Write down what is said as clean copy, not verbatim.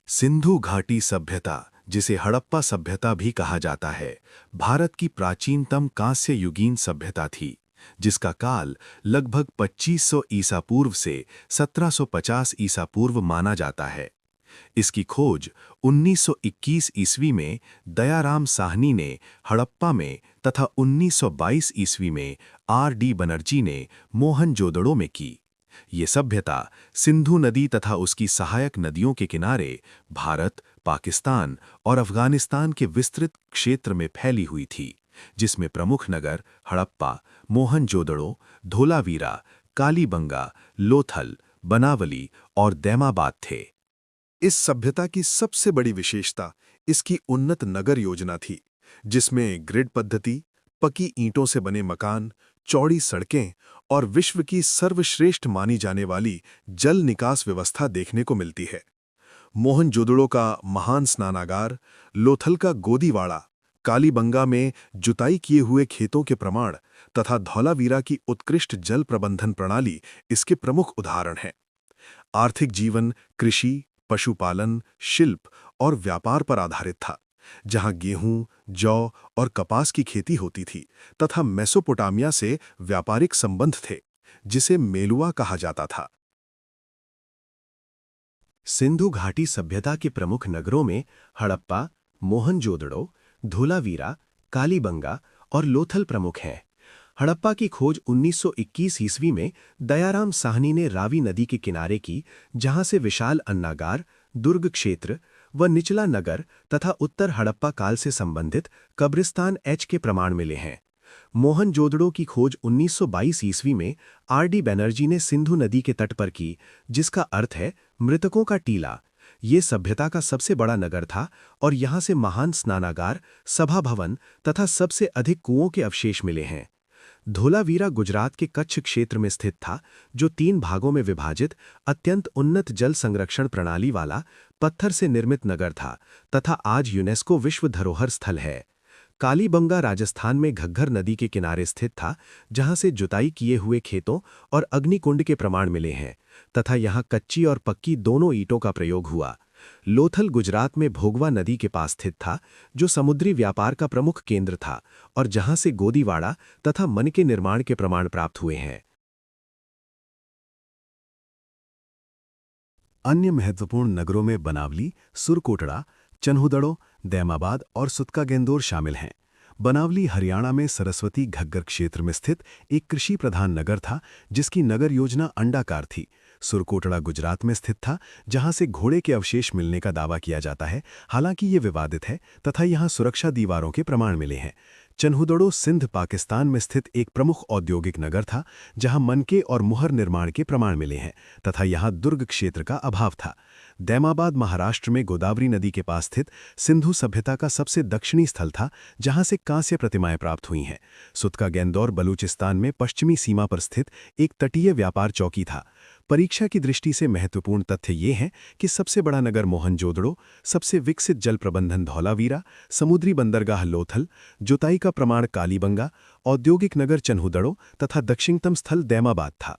सिंधु घाटी सभ्यता, जिसे हड़प्पा सभ्यता भी कहा जाता है, भारत की प्राचीनतम कांस्य युगीन सभ्यता थी, जिसका काल लगभग 2500 ईसा पूर्व से 1750 ईसा पूर्व माना जाता है। इसकी खोज 1921 ईस्वी में दयाराम साहनी ने हड़प्पा में तथा 1922 ईस्वी में R.D. बनर्जी ने मोहनजोदड़ो में की। ये सभ्यता सिंधु नदी तथा उसकी सहायक नदियों के किनारे भारत, पाकिस्तान और अफगानिस्तान के विस्तृत क्षेत्र में फैली हुई थी, जिसमें प्रमुख नगर हड़प्पा, मोहनजोदड़ो, धोलावीरा, कालीबंगा, लोथल, बनावली और दैमाबाद थे। इस सभ्यता की सबसे बड़ी विशेषता इसकी उन्नत नगर योजना थी, जिसमें ग्रिड पद्धति, पकी ईंटों से बने मकान, चौड़ी सड़कें और विश्व की सर्वश्रेष्ठ मानी जाने वाली जल निकास व्यवस्था देखने को मिलती है। मोहनजोदड़ो का महान स्नानागार, लोथल का गोदीवाड़ा, कालीबंगा में जुताई किए हुए खेतों के प्रमाण तथा धौलावीरा की उत्कृष्ट जल प्रबंधन प्रणाली इसके प्रमुख उदाहरण हैं। आर्थिक जीवन कृषि, पशुपालन, शिल्प और व्यापार पर आधारित था, जहां गेहूं, जौ और कपास की खेती होती थी तथा मेसोपोटामिया से व्यापारिक संबंध थे, जिसे मेलुआ कहा जाता था। सिंधु घाटी सभ्यता के प्रमुख नगरों में हड़प्पा, मोहनजोदड़ो, धोलावीरा, कालीबंगा और लोथल प्रमुख हैं। हड़प्पा की खोज 1921 ईस्वी में दयाराम साहनी ने रावी नदी के किनारे की, जहां से विशाल अन्नागार, दुर्ग क्षेत्र व निचला नगर तथा उत्तर हड़प्पा काल से संबंधित कब्रिस्तान एच के प्रमाण मिले हैं। मोहनजोदड़ो की खोज 1922 ईस्वी में R.D. बनर्जी ने सिंधु नदी के तट पर की, जिसका अर्थ है मृतकों का टीला। ये सभ्यता का सबसे बड़ा नगर था और यहाँ से महान स्नानागार, सभा भवन तथा सबसे अधिक कुओं के अवशेष मिले हैं। धोलावीरा गुजरात के कच्छ क्षेत्र में स्थित था, जो 3 भागों में विभाजित अत्यंत उन्नत जल संरक्षण प्रणाली वाला पत्थर से निर्मित नगर था तथा आज यूनेस्को विश्व धरोहर स्थल है। कालीबंगा राजस्थान में घग्गर नदी के किनारे स्थित था, जहां से जुताई किए हुए खेतों और अग्निकुंड के प्रमाण मिले हैं तथा यहां कच्ची और पक्की दोनों ईंटों का प्रयोग हुआ। लोथल गुजरात में भोगवा नदी के पास स्थित था, जो समुद्री व्यापार का प्रमुख केंद्र था और जहां से गोदीवाड़ा तथा मन के निर्माण के प्रमाण प्राप्त हुए हैं। अन्य महत्वपूर्ण नगरों में बनावली, सुरकोटड़ा, चन्हुदड़ो, दैमाबाद और सुतकागेंदोर शामिल हैं। बनावली हरियाणा में सरस्वती घग्गर क्षेत्र में स्थित एक कृषि प्रधान नगर था, जिसकी नगर योजना अंडाकार थी। सुरकोटड़ा गुजरात में स्थित था, जहां से घोड़े के अवशेष मिलने का दावा किया जाता है, हालांकि ये विवादित है तथा यहां सुरक्षा दीवारों के प्रमाण मिले हैं। चन्हुदड़ो सिंध पाकिस्तान में स्थित एक प्रमुख औद्योगिक नगर था, जहां मनके और मुहर निर्माण के प्रमाण मिले हैं तथा यहां दुर्ग क्षेत्र का अभाव था। दैमाबाद महाराष्ट्र में गोदावरी नदी के पास स्थित सिंधु सभ्यता का सबसे दक्षिणी स्थल था, जहां से कांस्य प्रतिमाएं प्राप्त हुई हैं। सुतकागेंदौर बलूचिस्तान में पश्चिमी सीमा पर स्थित एक तटीय व्यापार चौकी था। परीक्षा की दृष्टि से महत्वपूर्ण तथ्य ये हैं कि सबसे बड़ा नगर मोहनजोदड़ो, सबसे विकसित जल प्रबंधन धौलावीरा, समुद्री बंदरगाह लोथल, जुताई का प्रमाण कालीबंगा, औद्योगिक नगर चन्हुदड़ो तथा दक्षिणतम स्थल दैमाबाद था।